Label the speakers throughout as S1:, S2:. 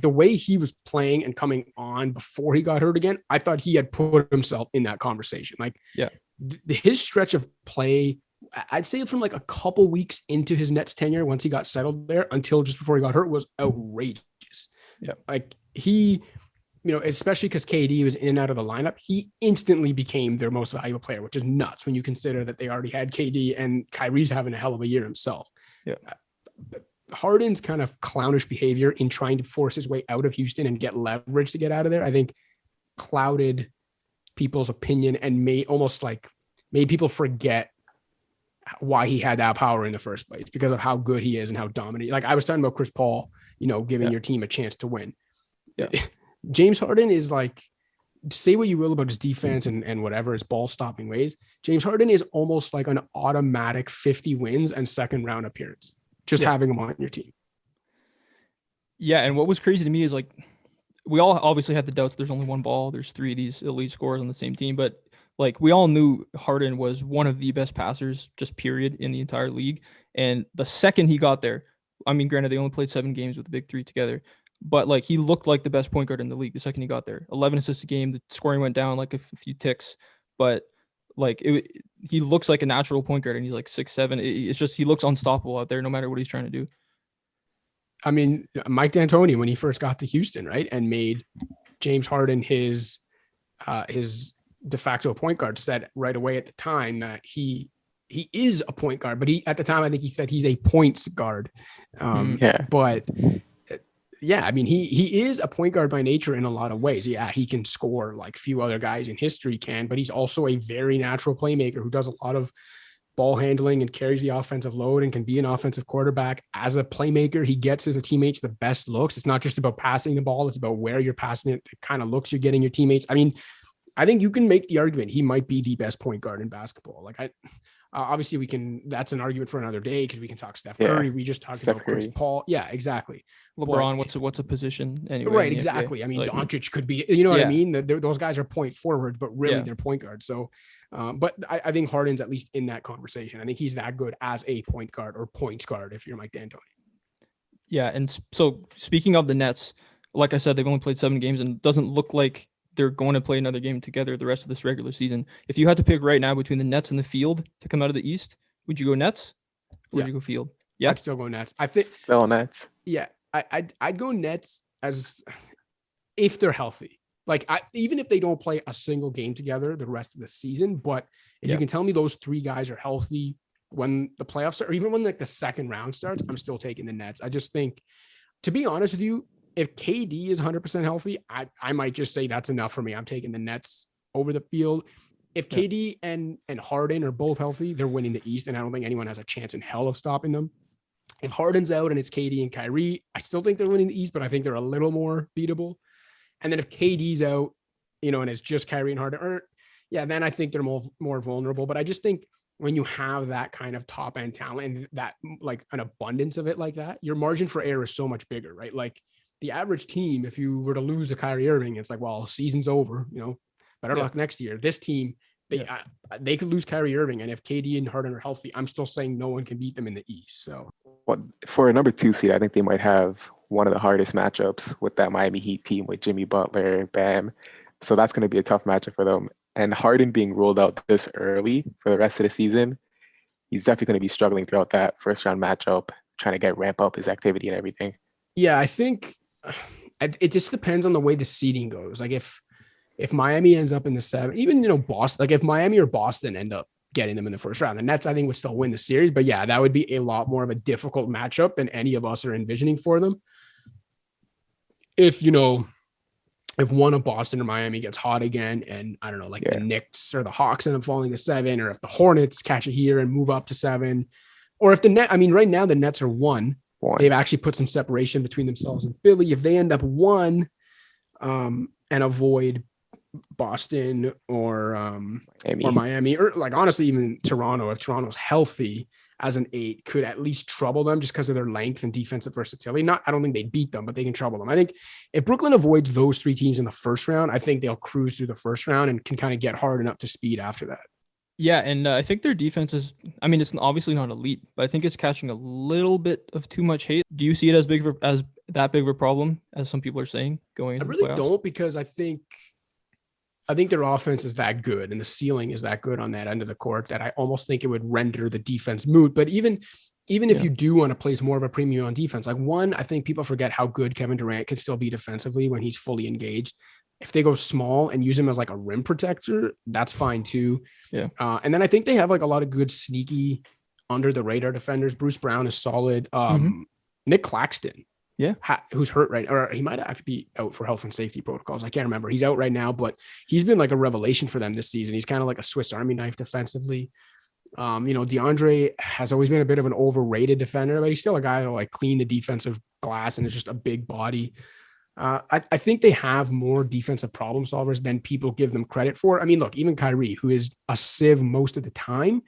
S1: the way he was playing and coming on before he got hurt again, I thought he had put himself in that conversation. Like,
S2: Yeah.
S1: His stretch of play, I'd say from like a couple weeks into his Nets tenure, once he got settled there until just before he got hurt, was outrageous.
S2: Yeah.
S1: Like he, especially because KD was in and out of the lineup, he instantly became their most valuable player, which is nuts when you consider that they already had KD and Kyrie's having a hell of a year himself.
S2: Yeah.
S1: Harden's kind of clownish behavior in trying to force his way out of Houston and get leverage to get out of there, I think clouded people's opinion and made people forget why he had that power in the first place because of how good he is and how dominant. Like I was talking about Chris Paul, giving your team a chance to win.
S2: Yeah.
S1: James Harden is like, say what you will about his defense and whatever, his ball stopping ways. James Harden is almost like an automatic 50 wins and second round appearance, just having him on your team.
S2: Yeah. And what was crazy to me is like, we all obviously had the doubts. There's only one ball. There's 3 of these elite scorers on the same team, but like we all knew Harden was one of the best passers, just period, in the entire league. And the second he got there, I mean, granted, they only played 7 games with the big 3 together, but like he looked like the best point guard in the league the second he got there. 11 assists a game. The scoring went down like a few ticks, but like he looks like a natural point guard, and he's like 6'7". It's just he looks unstoppable out there, no matter what he's trying to do.
S1: I mean, Mike D'Antoni, when he first got to Houston, right, and made James Harden his de facto point guard, said right away at the time that he is a point guard, but at the time I think he said he's a points guard. But yeah, I mean he is a point guard by nature in a lot of ways. Yeah, he can score like few other guys in history can, but he's also a very natural playmaker who does a lot of ball handling and carries the offensive load and can be an offensive quarterback. As a playmaker, he gets his teammates the best looks. It's not just about passing the ball. It's about where you're passing it, the kind of looks you're getting your teammates. I mean, I think you can make the argument he might be the best point guard in basketball. Like obviously that's an argument for another day because we can talk Steph Curry. We just talked about Chris Paul. Yeah, exactly.
S2: LeBron, what's a position anyway?
S1: Right, exactly. I mean, like, Doncic could be, what I mean? Those guys are point forwards, but really they're point guards. So, but I think Harden's at least in that conversation. I think he's that good as a point guard or point guard if you're Mike D'Antoni.
S2: Yeah, and so speaking of the Nets, like I said, they've only played 7 games and it doesn't look like they're going to play another game together the rest of this regular season. If you had to pick right now between the Nets and the Field to come out of the East, would you go Nets or would you go Field?
S1: Yeah, I'd still go Nets. I think
S3: still Nets.
S1: Yeah, I'd go Nets as if they're healthy. Like even if they don't play a single game together the rest of the season, but if you can tell me those 3 guys are healthy when the playoffs start, or even when like the second round starts, I'm still taking the Nets. I just think, to be honest with you, if KD is 100% healthy, I might just say that's enough for me. I'm taking the Nets over the Field. If KD and Harden are both healthy, they're winning the East, and I don't think anyone has a chance in hell of stopping them. If Harden's out and it's KD and Kyrie, I still think they're winning the East, but I think they're a little more beatable. And then if KD's out, and it's just Kyrie and Harden, then I think they're more vulnerable. But I just think when you have that kind of top end talent and that like an abundance of it like that, your margin for error is so much bigger, right? Like the average team, if you were to lose to Kyrie Irving, it's like, well, season's over, better luck next year. This team, they could lose Kyrie Irving, and if KD and Harden are healthy, I'm still saying no one can beat them in the East. So,
S3: for a number 2 seed, I think they might have one of the hardest matchups with that Miami Heat team with Jimmy Butler, Bam. So that's going to be a tough matchup for them. And Harden being ruled out this early for the rest of the season, he's definitely going to be struggling throughout that first round matchup, trying to ramp up his activity and everything.
S1: Yeah, I think it just depends on the way the seeding goes. Like if Miami ends up in the 7, even, Boston, like if Miami or Boston end up getting them in the first round, the Nets, I think, would still win the series. But yeah, that would be a lot more of a difficult matchup than any of us are envisioning for them. If one of Boston or Miami gets hot again, and I don't know, like the Knicks or the Hawks end up falling to 7, or if the Hornets catch it here and move up to 7, or if right now the Nets are 1. They've actually put some separation between themselves and Philly. If they end up 1 and avoid Boston or Miami, or like honestly even Toronto, if Toronto's healthy as an 8, could at least trouble them just because of their length and defensive versatility. I don't think they'd beat them, but they can trouble them. I think if Brooklyn avoids those 3 teams in the first round, I think they'll cruise through the first round and can kind of get Harden up to speed after that.
S2: Yeah, and I think their defense is, it's obviously not elite, but I think it's catching a little bit of too much hate. Do you see it as that big of a problem as some people are saying going
S1: I
S2: into the
S1: really
S2: playoffs?
S1: don't, because I think their offense is that good and the ceiling is that good on that end of the court that I almost think it would render the defense moot. But even if you do want to place more of a premium on defense, like I think people forget how good Kevin Durant can still be defensively when he's fully engaged. If they go small and use him as like a rim protector, that's fine too.
S2: Yeah.
S1: And then I think they have like a lot of good sneaky under the radar defenders. Bruce Brown is solid. Nick Claxton, who's hurt right, or he might actually be out for health and safety protocols. I can't remember. He's out right now, but he's been like a revelation for them this season. He's kind of like a Swiss Army knife defensively. DeAndre has always been a bit of an overrated defender, but he's still a guy that'll like clean the defensive glass and is just a big body. I think they have more defensive problem solvers than people give them credit for. I mean, look, even Kyrie, who is a sieve most of the time,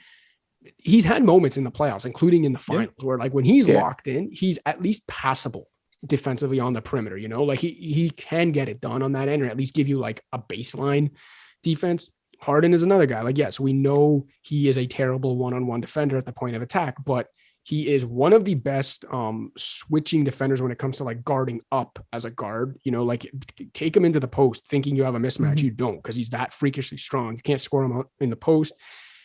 S1: he's had moments in the playoffs, including in the finals, where like when he's locked in, he's at least passable defensively on the perimeter. Like he can get it done on that end, or at least give you like a baseline defense. Harden is another guy. Like, yes, we know he is a terrible one-on-one defender at the point of attack, but he is one of the best switching defenders when it comes to like guarding up as a guard. Like take him into the post thinking you have a mismatch. You don't, because he's that freakishly strong. You can't score him out in the post.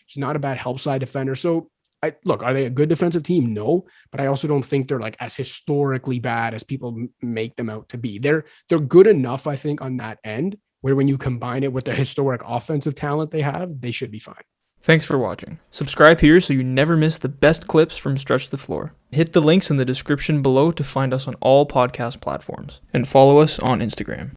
S1: He's not a bad help side defender. So are they a good defensive team? No, but I also don't think they're like as historically bad as people make them out to be. They're good enough, I think, on that end, where when you combine it with the historic offensive talent they have, they should be fine.
S2: Thanks for watching. Subscribe here so you never miss the best clips from Stretch the Floor. Hit the links in the description below to find us on all podcast platforms, and follow us on Instagram.